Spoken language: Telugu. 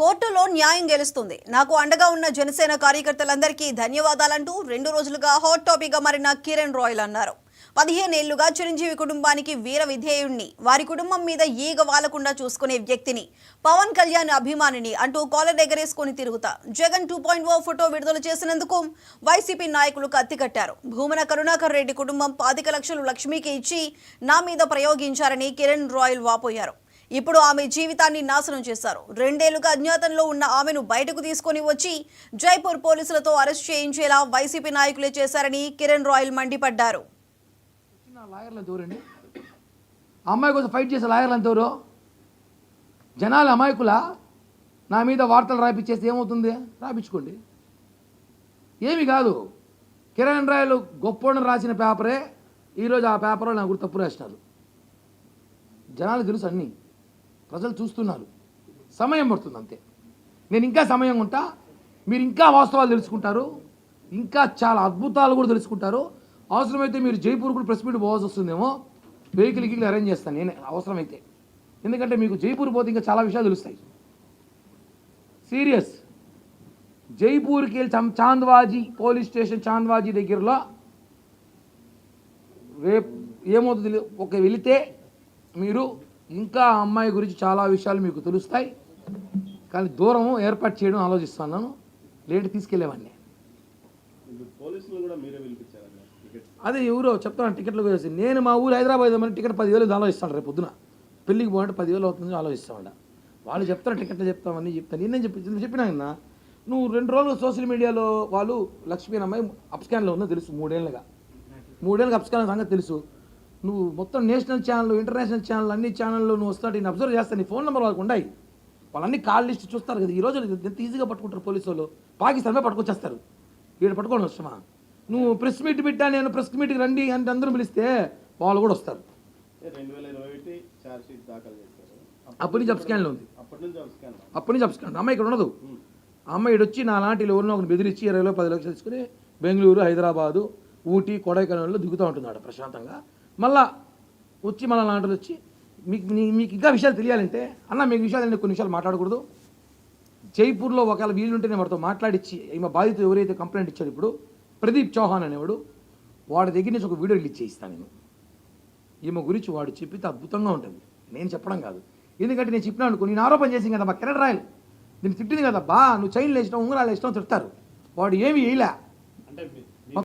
కోర్టులో న్యాయం గెలుస్తుంది. నాకు అండగా ఉన్న జనసేన కార్యకర్తలందరికీ ధన్యవాదాలంటూ 2 రోజులుగా హాట్ టాపిక్ గా మారిన కిరణ్ రాయల్ అన్నారు. 15 ఏళ్లుగా చిరంజీవి కుటుంబానికి వీర విధేయుణ్ణి, వారి కుటుంబం మీద ఈగ వాలకుండా చూసుకునే వ్యక్తిని, పవన్ కళ్యాణ్ అభిమానిని అంటూ కాలర్ ఎగరేసుకొని తిరుగుతా జగన్ 2.0 ఫోటో విడుదల చేసినందుకు వైసీపీ నాయకులు కత్తికట్టారు. భూమన కరుణాకర్ రెడ్డి కుటుంబం 25 లక్షలు లక్ష్మికి ఇచ్చి నా మీద ప్రయోగించారని కిరణ్ రాయల్ వాపోయారు. ఇప్పుడు ఆమె జీవితాన్ని నాశనం చేశారు. 2 ఏళ్లుగా అజ్ఞాతంలో ఉన్న ఆమెను బయటకు తీసుకొని వచ్చి జైపూర్ పోలీసులతో అరెస్ట్ చేయించేలా వైసీపీ నాయకులే చేశారని కిరణ్ రాయల్ మండిపడ్డారు. అమ్మాయి కోసం ఫైట్ చేసే లాయర్లు అంతవరు జనాలు అమాయకుల నా మీద వార్తలు రాయించేస్తే ఏమవుతుంది? రాయించుకోండి, ఏమి కాదు. కిరణ్ రాయలు గొప్పోడని రాసిన పేపరే ఈరోజు ఆ పేపర్లో నా గురించి తప్పు రాసినారు. జనాలు తెలుసు, అన్నీ ప్రజలు చూస్తున్నారు. సమయం పడుతుంది అంతే. నేను ఇంకా సమయం ఉంటా, మీరు ఇంకా వాస్తవాలు తెలుసుకుంటారు, ఇంకా చాలా అద్భుతాలు కూడా తెలుసుకుంటారు. అవసరమైతే మీరు జైపూర్ కూడా ప్రెస్ మీట్ పోవాల్సి వస్తుందేమో, వెహికల్ అరేంజ్ చేస్తాను నేనే అవసరమైతే. ఎందుకంటే మీకు జైపూర్ పోతే ఇంకా చాలా విషయాలు తెలుస్తాయి. సీరియస్. జైపూర్కి వెళ్ళి చాంద్వాజీ పోలీస్ స్టేషన్, చాంద్వాజీ దగ్గరలో రేపు ఏమవుతుంది వెళితే మీరు ఇంకా అమ్మాయి గురించి చాలా విషయాలు మీకు తెలుస్తాయి. కానీ దూరం ఏర్పాటు చేయడం ఆలోచిస్తున్నాను. లేట్ తీసుకెళ్లేవాడిని. అదే ఎవరో చెప్తాను టికెట్లు వేసి. నేను మా ఊరు హైదరాబాద్ మరి టికెట్ 10,000 ఆలోచిస్తాను. రేపు పొద్దున పెళ్ళికి పోవాలంటే 10,000 అవుతుంది ఆలోచిస్తామంట. వాళ్ళు చెప్తారు టికెట్లు చెప్తామని చెప్తాను. నేనేం చెప్పినా కన్నా నువ్వు 2 రోజులు సోషల్ మీడియాలో వాళ్ళు లక్ష్మీ అమ్మాయి అప్స్కాన్లో ఉందో తెలుసు. 3 ఏళ్ళకి అప్స్కాన్ సంగతి తెలుసు. నువ్వు మొత్తం నేషనల్ ఛానల్, ఇంటర్నేషనల్ ఛానల్, అన్ని ఛానల్లో నువ్వు వస్తాడు. నేను అబ్జర్వ్ చేస్తాను. నీ ఫోన్ నెంబర్ వాళ్ళకి ఉన్నాయి. వాళ్ళన్నీ కాల్ లిస్ట్ చూస్తారు కదా. ఈ రోజు ఎంత ఈజీగా పట్టుకుంటారు పోలీసు వాళ్ళు. పాకిస్తాన్ మీద పట్టుకొచ్చేస్తారు. వీడు పట్టుకోవడం వస్తామా? నువ్వు ప్రెస్ మీట్ పెట్టా, నేను ప్రెస్ మీట్కి రండి అంటే అందరూ పిలిస్తే వాళ్ళు కూడా వస్తారు. అప్పటి నుంచి అప్స్కాన్లో ఉంది. అప్పటి నుంచి అప్స్కాన్. అమ్మాయి ఇక్కడ ఉండదు. అమ్మాయి వచ్చి నా లాంటి ఎవరినో ఒకరిని బెదిరించి 20 10 లక్షలు తీసుకుని బెంగళూరు, హైదరాబాదు, ఊటీ, కొడైకెనాల్లో దిగుతూ ఉంటున్నాడు ప్రశాంతంగా. మళ్ళా వచ్చి మన లాంటి వచ్చి మీకు ఇంకా విషయాలు తెలియాలంటే అన్న మీకు విషయాలు కొన్ని విషయాలు మాట్లాడకూడదు. జైపూర్లో ఒకవేళ వీలుంటేనే వాడితో మాట్లాడించి ఈమె బాధితులు ఎవరైతే కంప్లైంట్ ఇచ్చాడు ఇప్పుడు ప్రదీప్ చౌహాన్ అనేవాడు, వాడి దగ్గర నుంచి ఒక వీడియో రిలీజ్ చేయిస్తాను నేను. ఈమె గురించి వాడు చెప్పితే అద్భుతంగా ఉంటుంది. నేను చెప్పడం కాదు. ఎందుకంటే నేను చెప్పినా అనుకో, నేను ఆరోపణ చేసింది కదా మా కిరణ్ రాయల్, నేను తిట్టింది కదా బా, నువ్వు చైన్లు వేసినావు, ఉంగరాలు వేసినావు తిడతారు. వాడు ఏమి వేయలే.